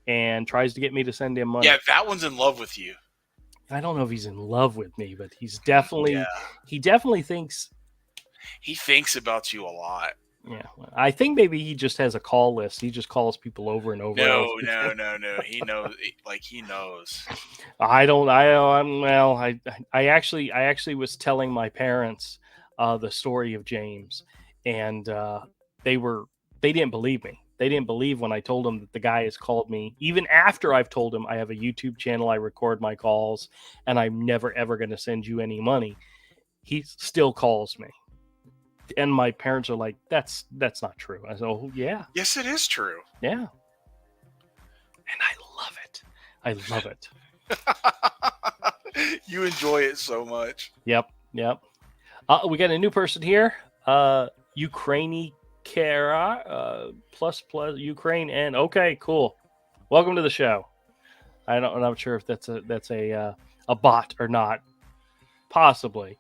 and tries to get me to send him money. Yeah, that one's in love with you. I don't know if he's in love with me, but he definitely thinks he thinks about you a lot. Yeah, I think maybe he just has a call list. He just calls people over and over. No. He knows. He knows. I don't. I actually was telling my parents the story of James, and they didn't believe me. They didn't believe when I told them that the guy has called me, even after I've told him I have a YouTube channel, I record my calls, and I'm never ever going to send you any money. He still calls me. And my parents are like, that's not true. I said, "Oh, yeah. Yes, it is true. Yeah." And I love it. I love it. You enjoy it so much. Yep. We got a new person here. Ukraini Kara, plus Ukraine, and okay, cool. Welcome to the show. I'm not sure if that's a bot or not. Possibly,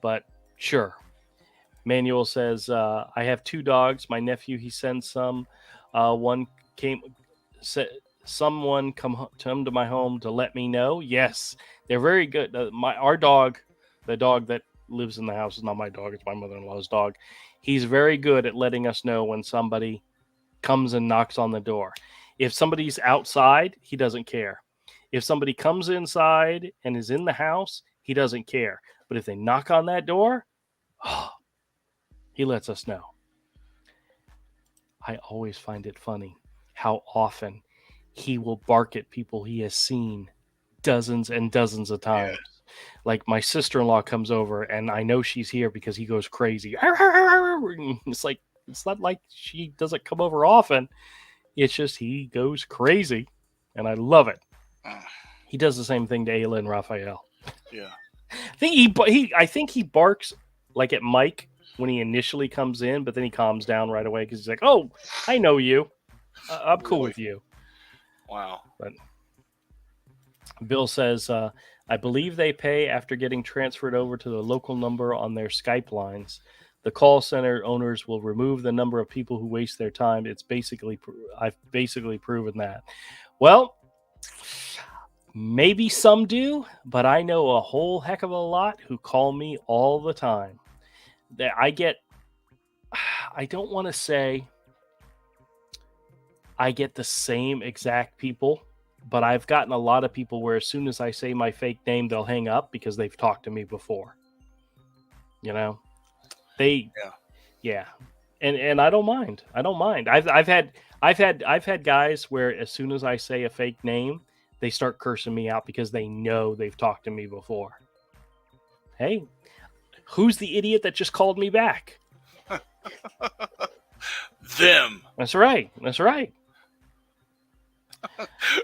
but sure. Manuel says, "I have 2 dogs. My nephew, he sends some. Someone come to my home to let me know." Yes, they're very good. Our dog, the dog that lives in the house, is not my dog. It's my mother-in-law's dog. He's very good at letting us know when somebody comes and knocks on the door. If somebody's outside, he doesn't care. If somebody comes inside and is in the house, he doesn't care. But if they knock on that door, he lets us know. I always find it funny how often he will bark at people he has seen dozens and dozens of times. Yeah. Like my sister-in-law comes over and I know she's here because he goes crazy. It's like, it's not like she doesn't come over often. It's just he goes crazy and I love it. He does the same thing to Ayla and Raphael. Yeah. I think he barks like at Mike when he initially comes in, but then he calms down right away because he's like, "Oh, I know you. I'm cool with you." Wow. But Bill says, "I believe they pay after getting transferred over to the local number on their Skype lines. The call center owners will remove the number of people who waste their time. I've basically proven that." Well, maybe some do, but I know a whole heck of a lot who call me all the time. that I don't want to say I get the same exact people, but I've gotten a lot of people where as soon as I say my fake name, they'll hang up because they've talked to me before. You know, yeah. And I don't mind. I've had guys where as soon as I say a fake name, they start cursing me out because they know they've talked to me before. Hey, who's the idiot that just called me back? Them. That's right.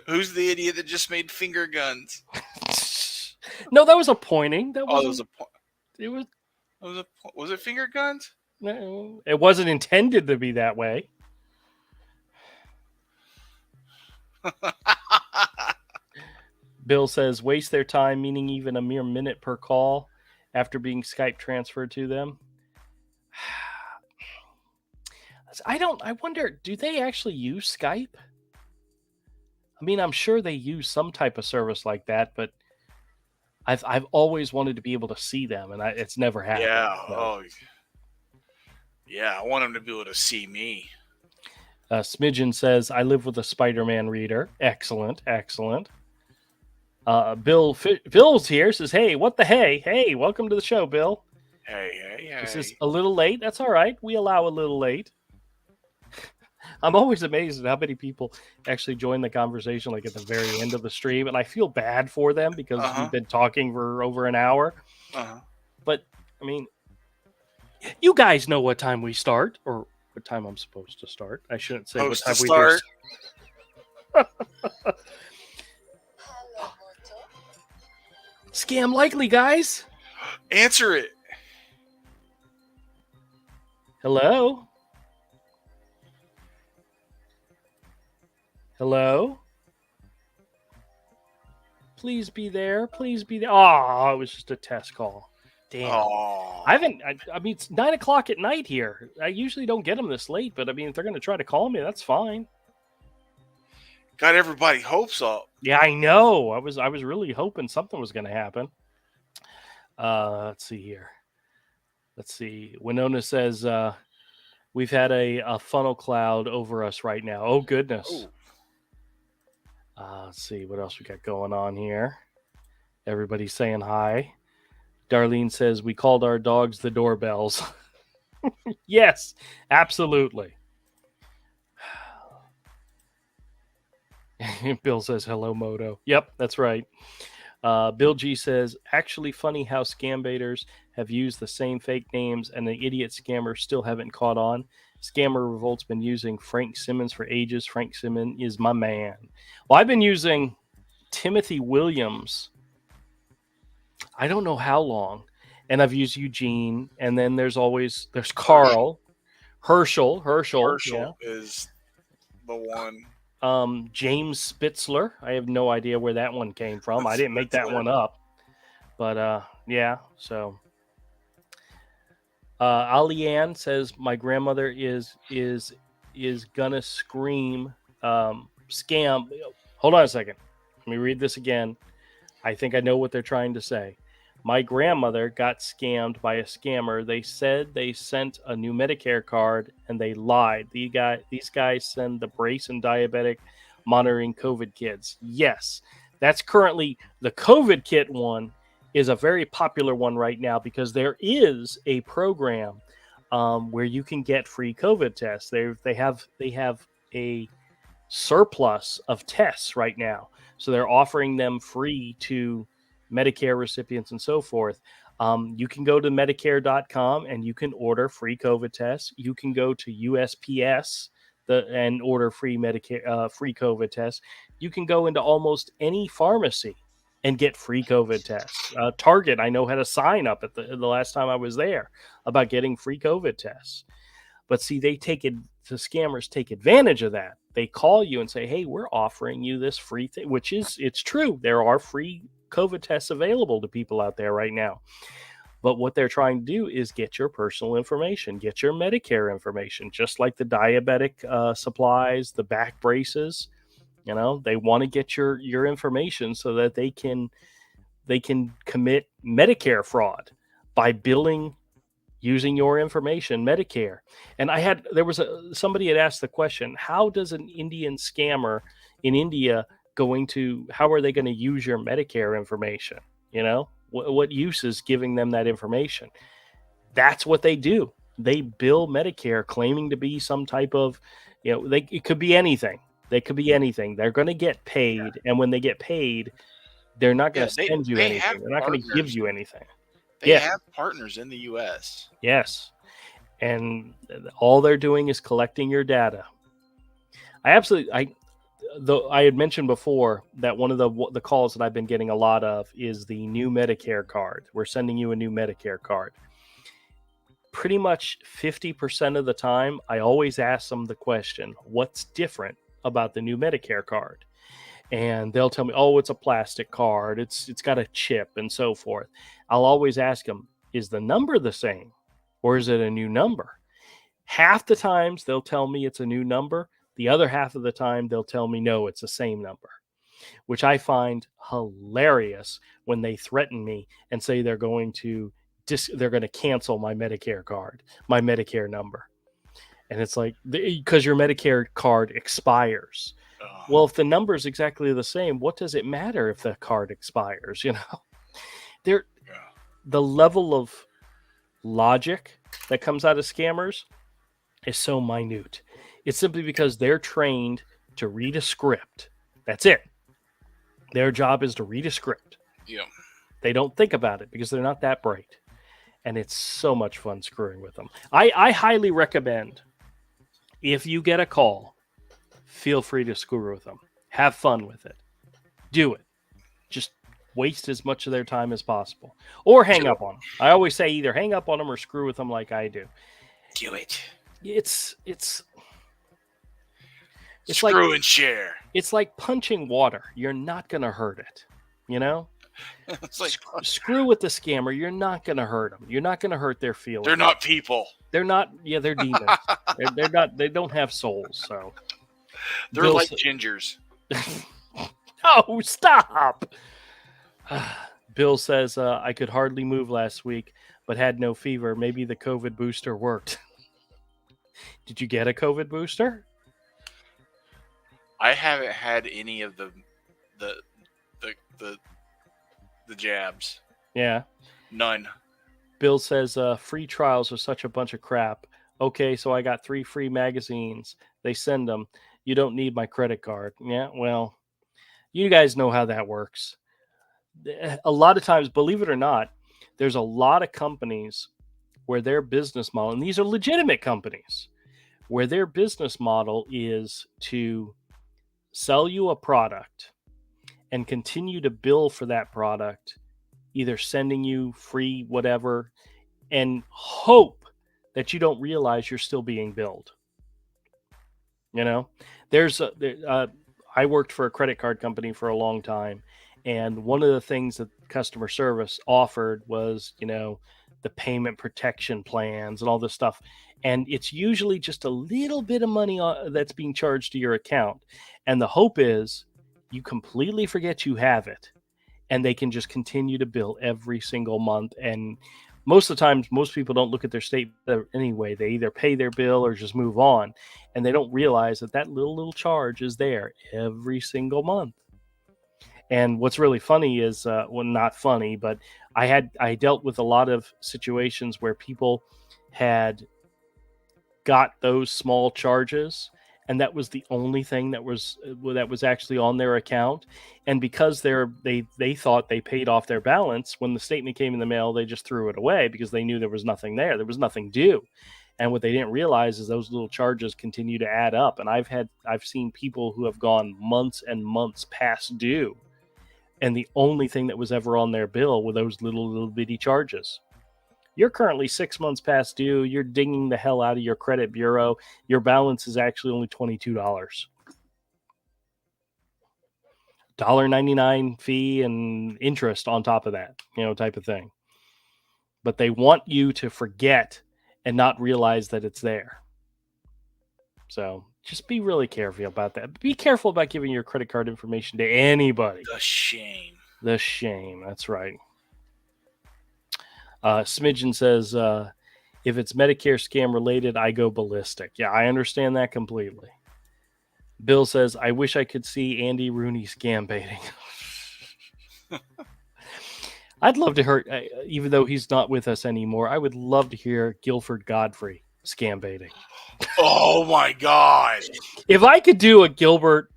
Who's the idiot that just made finger guns? No, that was a pointing. That was a point. Was it finger guns? No, it wasn't intended to be that way. Bill says, waste their time, meaning even a mere minute per call after being Skype transferred to them. I wonder, do they actually use Skype? I mean, I'm sure they use some type of service like that, but I've always wanted to be able to see them, and it's never happened. Yeah. So. Oh, yeah. I want them to be able to see me. Smidgen says, I live with a Spider-Man reader. Excellent. Bill's here, says, hey, what the hey? Hey, welcome to the show, Bill. Hey. This is a little late. That's all right. We allow a little late. I'm always amazed at how many people actually join the conversation like at the very end of the stream, and I feel bad for them because we've been talking for over an hour. But, I mean, you guys know what time we start, or what time I'm supposed to start. I shouldn't say what time we start. Scam likely, guys. Answer it. Hello? Please be there. Oh, it was just a test call. Damn. Oh. I mean, it's 9 o'clock at night here. I usually don't get them this late, but I mean, if they're going to try to call me, that's fine. Got everybody hopes up. Yeah, I know. I was really hoping something was going to happen. Let's see here. Winona says, we've had a funnel cloud over us right now. Oh, goodness. Let's see what else we got going on here. Everybody's saying hi. Darlene says, we called our dogs the doorbells. Yes, absolutely. Bill says, hello, Moto. Yep, that's right. Bill G says, actually funny how scam baiters have used the same fake names and the idiot scammers still haven't caught on. Scammer Revolt's been using Frank Simmons for ages. Frank Simmons is my man. Well, I've been using Timothy Williams. I don't know how long. And I've used Eugene. And then there's Carl. Herschel is the one. James Spitzler. I have no idea where that one came from. I didn't make that one up. But yeah, so Alianne says my grandmother is gonna scream scam. Hold on a second. Let me read this again. I think I know what they're trying to say. My grandmother got scammed by a scammer. They said they sent a new Medicare card and they lied. These guys send the brace and diabetic monitoring COVID kits. Yes, that's currently the COVID kit one is a very popular one right now because there is a program where you can get free COVID tests. They have a surplus of tests right now. So they're offering them free to Medicare recipients and so forth. You can go to Medicare.com and you can order free COVID tests. You can go to USPS and order free Medicare free COVID tests. You can go into almost any pharmacy and get free COVID tests. Target, I know, had a sign up at the last time I was there about getting free COVID tests. But see, the scammers take advantage of that. They call you and say, hey, we're offering you this free thing, it's true. There are free COVID tests available to people out there right now. But what they're trying to do is get your personal information, get your Medicare information, just like the diabetic supplies, the back braces. You know, they want to get your information so that they can commit Medicare fraud by billing using your information, Medicare. And somebody had asked the question, how does an Indian scammer in India how are they going to use your Medicare information? What use is giving them that information? That's what they do. They bill Medicare claiming to be some type of, it could be anything. They could be anything. They're going to get paid. And when they get paid, they're not going to send you anything. They're not going to give you anything. They have partners in the U.S. Yes. And all they're doing is collecting your data. I had mentioned before that one of the calls that I've been getting a lot of is the new Medicare card. We're sending you a new Medicare card. Pretty much 50% of the time, I always ask them the question, what's different about the new Medicare card? And they'll tell me, oh, it's a plastic card. It's got a chip and so forth. I'll always ask them, is the number the same or is it a new number? Half the times they'll tell me it's a new number. The other half of the time they'll tell me, no, it's the same number, which I find hilarious when they threaten me and say they're going to cancel my Medicare card, my Medicare number. And it's like, because your Medicare card expires. Well, if the number is exactly the same, what does it matter if the card expires? The level of logic that comes out of scammers is so minute. It's simply because they're trained to read a script. That's it. Their job is to read a script. Yeah. They don't think about it because they're not that bright. And it's so much fun screwing with them. I highly recommend, if you get a call, feel free to screw with them. Have fun with it. Do it. Just waste as much of their time as possible. Or hang up on them. I always say either hang up on them or screw with them like I do. Do it. It's screw and share. It's like punching water. You're not going to hurt it. It's like screw with the scammer. You're not going to hurt them. You're not going to hurt their feelings. They're not people. They're not. Yeah, they're demons. they're not. They don't have souls. So they're like gingers. No, stop. Bill says I could hardly move last week, but had no fever. Maybe the COVID booster worked. Did you get a COVID booster? I haven't had any of the jabs. Yeah. None. Bill says free trials are such a bunch of crap. Okay, so I got 3 free magazines. They send them. You don't need my credit card. Yeah, well, you guys know how that works. A lot of times, believe it or not, there's a lot of companies where their business model, and these are legitimate companies, where their business model is to sell you a product and continue to bill for that product, either sending you free whatever, and hope that you don't realize you're still being billed. I worked for a credit card company for a long time, and one of the things that customer service offered was, the payment protection plans and all this stuff. And it's usually just a little bit of money that's being charged to your account. And the hope is you completely forget you have it, and they can just continue to bill every single month. And most of the times, most people don't look at their statement anyway. They either pay their bill or just move on, and they don't realize that little charge is there every single month. And what's really funny is, not funny, but I dealt with a lot of situations where people had got those small charges, and that was the only thing that was actually on their account. And because they thought they paid off their balance, when the statement came in the mail, they just threw it away because they knew there was nothing there. There was nothing due. And what they didn't realize is those little charges continue to add up. And I've seen people who have gone months and months past due, and the only thing that was ever on their bill were those little bitty charges. You're currently 6 months past due. You're dinging the hell out of your credit bureau. Your balance is actually only $22. $1.99 fee and interest on top of that, type of thing. But they want you to forget and not realize that it's there. So just be really careful about that. Be careful about giving your credit card information to anybody. The shame. That's right. Smidgen says If it's Medicare scam related, I go ballistic. Yeah, I understand that completely. Bill says, I wish I could see Andy Rooney scam baiting. I'd love to hear, even though he's not with us anymore, I would love to hear Guilford Godfrey scam baiting. Oh my God. If I could do a Gilbert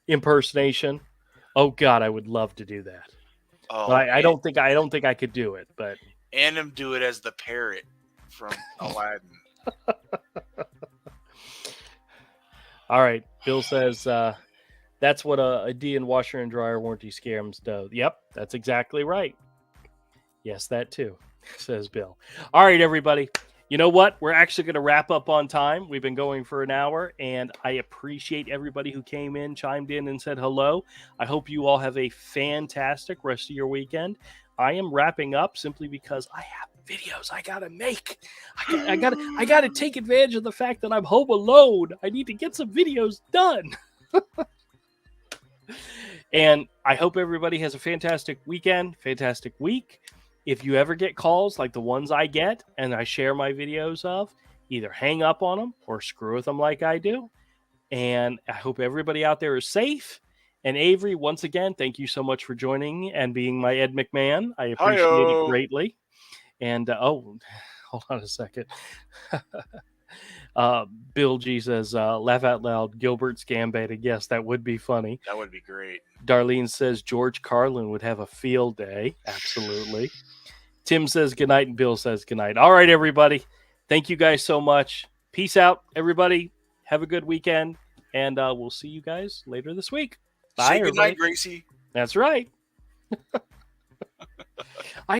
impersonation, oh God, I would love to do that. Oh, but I don't think I could do it. But and him do it as the parrot from Aladdin. All right, Bill says that's what a DN washer and dryer warranty scams do. Yep, that's exactly right. Yes, that too, says Bill. All right, everybody. You know what? We're actually going to wrap up on time. We've been going for an hour, and I appreciate everybody who came in, chimed in, and said hello. I hope you all have a fantastic rest of your weekend. I am wrapping up simply because I have videos I gotta make. I gotta take advantage of the fact that I'm home alone. I need to get some videos done. And I hope everybody has a fantastic weekend, fantastic week. If you ever get calls like the ones I get and I share my videos of, either hang up on them or screw with them like I do. And I hope everybody out there is safe. And Avery, once again, thank you so much for joining and being my Ed McMahon. I appreciate it greatly. And hold on a second. Bill G says, laugh out loud, Gilbert scam baited. Yes, that would be funny. That would be great. Darlene says George Carlin would have a field day. Absolutely. Tim says goodnight, and Bill says goodnight. All right, everybody. Thank you guys so much. Peace out, everybody. Have a good weekend, and we'll see you guys later this week. Bye, Say goodnight, Gracie. That's right.